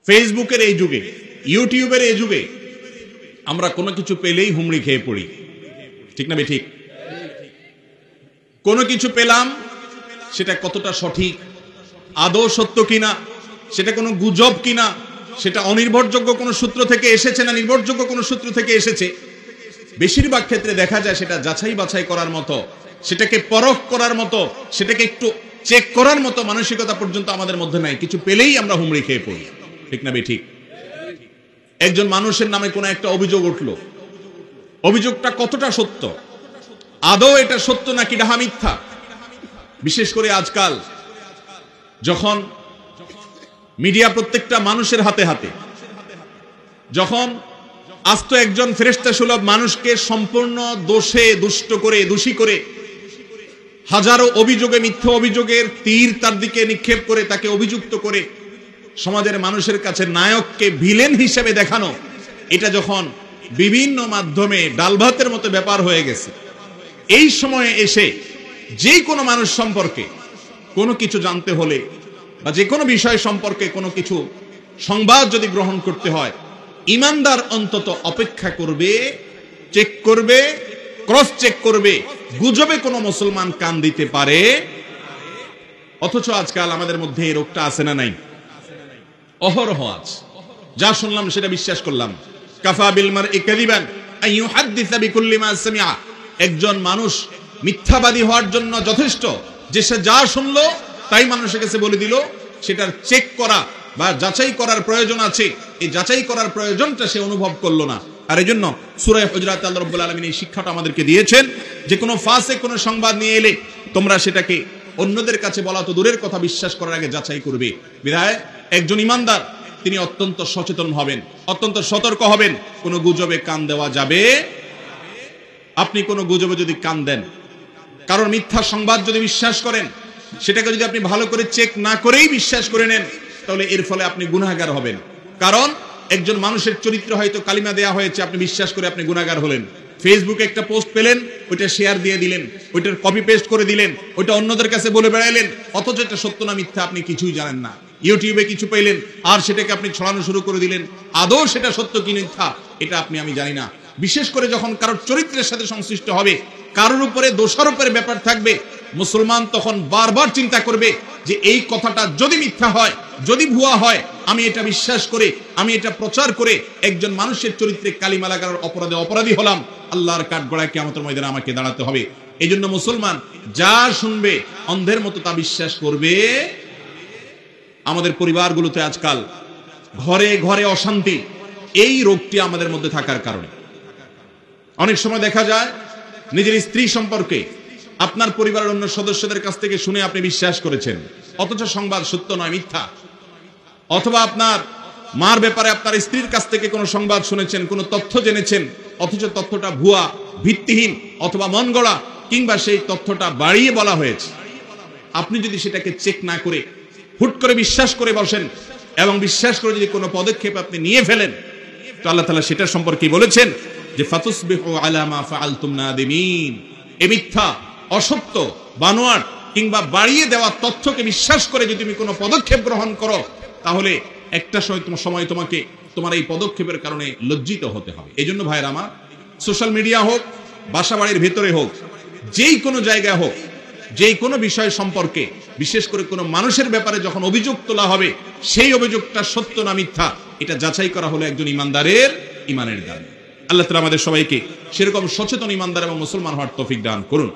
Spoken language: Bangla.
ফেসবুকের এই যুগে, ইউটিউবের এই যুগে আমরা কোনো কিছু পেলেই হুমড়ি খেয়ে পড়ি, ঠিক না ঠিক? কোনো কিছু পেলাম, সেটা কতটা সঠিক, আদৌ সত্য কিনা, সেটা কোনো গুজব কিনা, সেটা অনির্ভরযোগ্য কোনো সূত্র থেকে এসেছে না নির্ভরযোগ্য কোনো সূত্র থেকে এসেছে, বেশিরভাগ ক্ষেত্রে দেখা যায় সেটা যাচাই বাছাই করার মতো, সেটাকে পরখ করার মতো, সেটাকে একটু চেক করার মতো মানসিকতা পর্যন্ত আমাদের মধ্যে নাই। কিছু পেলেই আমরা হুমড়ি খেয়ে পড়ি, ঠিক না ঠিক? একজন মানুষের নামে কোনো একটা অভিযোগ উঠলো, অভিযোগটা কতটা সত্য, আদৌ এটা সত্য নাকি ডাহা মিথ্যা? বিশেষ করে আজকাল যখন মিডিয়া প্রত্যেকটা মানুষের হাতে হাতে, যখন আস্ত একজন ফেরেশতা সুলভ মানুষকে সম্পূর্ণ দোষে দুষ্ট করে, দোষী করে, হাজারো অভিযোগে, মিথ্যা অভিযোগের তীর তার দিকে নিক্ষেপ করে, তাকে অভিযুক্ত করে সমাজের মানুষের কাছে নায়ককে ভিলেন হিসেবে দেখানো, এটা যখন বিভিন্ন মাধ্যমে ডাল ভাতের মতো ব্যাপার হয়ে গেছে, এই সময়ে এসে যে কোনো মানুষ সম্পর্কে কোনো কিছু জানতে হলে বা যে কোনো বিষয় সম্পর্কে কোনো কিছু সংবাদ যদি গ্রহণ করতে হয়, ইমানদার অন্তত অপেক্ষা করবে, চেক করবে, ক্রস চেক করবে, গুজবে কোনো মুসলমান কান দিতে পারে। অথচ আজকাল আমাদের মধ্যে এই রোগটা আছে না নাই? অহরহ আছে। যা শুনলাম সেটা বিশ্বাস করলাম। কাফা বিল মারই কাযিবান আন ইউহাদ্দিসা বিকুল্লি মা সামিআ। একজন মানুষ মিথ্যাবাদী হওয়ার জন্য যথেষ্ট যে সে যা শুনলো তাই মানুষের কাছে বলে দিল, সেটার চেক করা বা যাচাই করার প্রয়োজন আছে, এই যাচাই করার প্রয়োজনটা সে অনুভব করলো না। আর এই জন্য সূরা হুজুরাতে আল্লাহ রাব্বুল আলামিন এই শিক্ষাটা আমাদেরকে দিয়েছেন যে কোনো ফাসিক কোনো সংবাদ নিয়ে এলে তোমরা সেটাকে অন্যদের কাছে বলা তো দূরের কথা, বিশ্বাস করার আগে যাচাই করবে। বিধায় একজন ইমানদার তিনি অত্যন্ত সচেতন হবেন, অত্যন্ত সতর্ক হবেন। কোনো গুজবে কান দেওয়া যাবে। আপনি কোনো গুজবে যদি কান দেন, কারণ মিথ্যা সংবাদ যদি বিশ্বাস করেন, সেটাকে যদি আপনি ভালো করে চেক না করেই বিশ্বাস করে নেন, তাহলে এর ফলে আপনি গুনাহগার হবেন। কারণ একজন মানুষের চরিত্র হয়তো কালিমা দেয়া হয়েছে, আপনি বিশ্বাস করে আপনি গুনাহগার হলেন। ফেসবুকে একটা পোস্ট পেলেন, ওইটা শেয়ার দিয়ে দিলেন, ওইটার কপি পেস্ট করে দিলেন, ওইটা অন্যদের কাছে বলে বেড়াইলেন, অথচ এটা সত্য না মিথ্যা আপনি কিছুই জানেন না। ইউটিউবে কিছু পেলেন আর সেটাকে আপনি ছড়ানো শুরু করে দিলেন, আদৌ সেটা সত্য কি মিথ্যা এটা আমি জানি না। বিশেষ করে যখন কারোর চরিত্রের সাথে সংশ্লিষ্ট হবে, কারোর উপরে দোষারোপের ব্যাপার থাকবে, মুসলমান তখন বারবার চিন্তা করবে যে এই কথাটা যদি মিথ্যা হয়, যদি ভুয়া হয়, আমি এটা বিশ্বাস করে, আমি এটা প্রচার করে একজন মানুষের চরিত্রে কালিমা লাগানোর অপরাধে অপরাধী হলাম, আল্লাহর কাঠগড়ায় কিয়ামতের ময়দানে আমাকে দাঁড়াতে হবে। এই জন্য মুসলমান যা শুনবে অন্ধের মতো তা বিশ্বাস করবে। আমাদের পরিবারগুলোতে আজকাল ঘরে ঘরে অশান্তি, এই রোগটি আমাদের মধ্যে থাকার কারণে। অনেক সময় দেখা যায় নিজের স্ত্রী সম্পর্কে আপনার পরিবারের অন্য সদস্যদের কাছ থেকে শুনে আপনি বিশ্বাস করেছেন, অথচ সংবাদ সত্য নয়, মিথ্যা। অথবা আপনার মার ব্যাপারে আপনার স্ত্রীর কাছ থেকে কোনো সংবাদ শুনেছেন, কোনো তথ্য জেনেছেন, অথচ তথ্যটা ভুয়া, ভিত্তিহীন অথবা মন গড়া, কিংবা সেই তথ্যটা বাড়িয়ে বলা হয়েছে। আপনি যদি সেটাকে চেক না করে হুট করে বিশ্বাস করে বসেন এবং বিশ্বাস করে যদি কোনো পদক্ষেপ আপনি নিয়ে ফেলেন, তো আল্লাহ তাআলা সেটা সম্পর্কে বলেছেন যে ফাতুসবিহু আলা মা ফাআলতুম নাদিমিন। এই মিথ্যা, অসত্য, বানোয়াট কিংবা বাড়িয়ে দেওয়া তথ্যকে বিশ্বাস করে যদি তুমি কোনো পদক্ষেপ গ্রহণ করো, তাহলে একটা সময় তোমাকে তোমার এই পদক্ষেপের কারণে লজ্জিত হতে হবে। এই জন্য ভাইরা আমার, সোশ্যাল মিডিয়া হোক, বাসা বাড়ির ভেতরে হোক, যেই কোনো জায়গায় হোক, যেই কোনো বিষয় সম্পর্কে, বিশেষ করে কোনো মানুষের ব্যাপারে যখন অভিযোগ তোলা হবে, সেই অভিযোগটা সত্য না মিথ্যা এটা যাচাই করা হলো একজন ইমানদারের ইমানের দাবি। আল্লাহ তাআলা আমাদের সবাইকে সেরকম সচেতন ইমানদার এবং মুসলমান হওয়ার তৌফিক দান করুন।